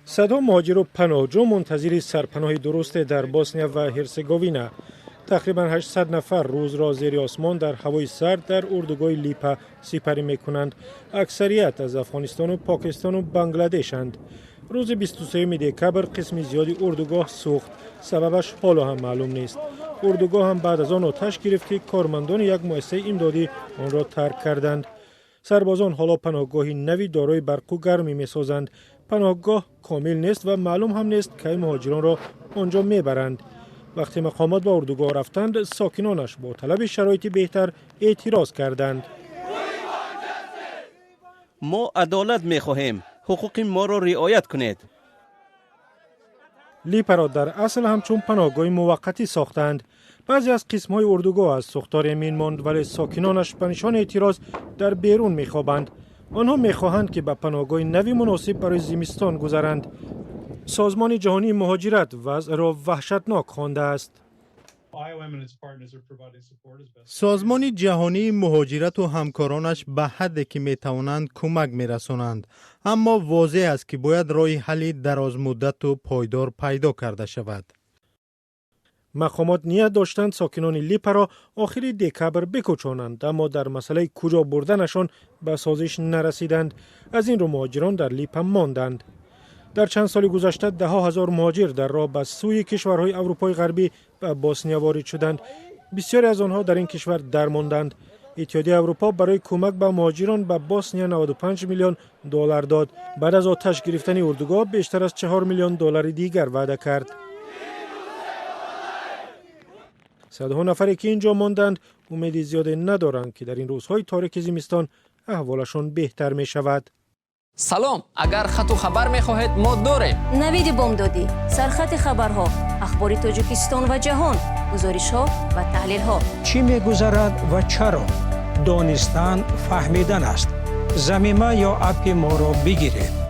صدها مهاجر و پناهجو منتظر سرپناه درست در بوسنیا و هرسگوینا. تقریبا 800 نفر روز را زیر آسمان در هوای سرد در اردوگاه لیپا سپری میکنند. اکثریت از افغانستان و پاکستان و بنگلادشند. روز 23 دکبر قسم زیادی اردوگاه سوخت. سببش حالا هم معلوم نیست. اردوگاه هم بعد از آن آتش گرفت که کارمندان یک مؤسسه امدادی آن را ترک کردند. سربازان حالا پناهگاهی نوی دارای برق و گرمی میسازند. پناهگاه کامل نیست و معلوم هم نیست که مهاجران را آنجا میبرند. وقتی مقامات به اردوگاه رفتند، ساکنانش با طلب شرایط بهتر اعتراض کردند. ما عدالت میخواهیم. حقوق ما را رعایت کنید. لیپا را در اصل همچون پناهگاه موقتی ساختند. بعضی از قسم‌های اردوگاه از ساختار امین ماند، ولی ساکنانش به نشان اعتراض در بیرون میخوابند. آنها میخواهند که به پناهگاه نوی مناسب برای زمستان گذرند. سازمان جهانی مهاجرت وضع را وحشتناک خوانده است. سازمان جهانی مهاجرت و همکارانش به حدی که میتوانند کمک میرسانند، اما واضح است که باید راه حلی دراز مدت و پایدار پیدا کرده شود. مقامات نیت داشتند ساکنان لیپا را آخر دکبر بکوچانند، اما در مسئله کجا بردنشان به سازش نرسیدند. از این رو مهاجران در لیپا ماندند. در چند سال گذشته ده ها هزار مهاجر در راه به سوی کشورهای اروپای غربی و بوسنیا وارد شدند. بسیاری از آنها در این کشور درماندند. اتحادیه اروپا برای کمک به مهاجران به بوسنیا 95 میلیون دلار داد. بعد از آتش گرفتن اردوگاه بیشتر از 4 میلیون دلار دیگر وعده کرد. صدها نفری که اینجا ماندند امید زیاده ندارند که در این روزهای تاریک زمستان احوالشان بهتر می شود. سلام، اگر خط و خبر میخواهید ما داریم. نوید بامدادی، سرخط خبرها، اخبار تاجیکستان و جهان، گزارش ها و تحلیل ها. چی میگذرد و چرا؟ دانستن فهمیدن است. ضمیمه یا اپ ما را بگیرید.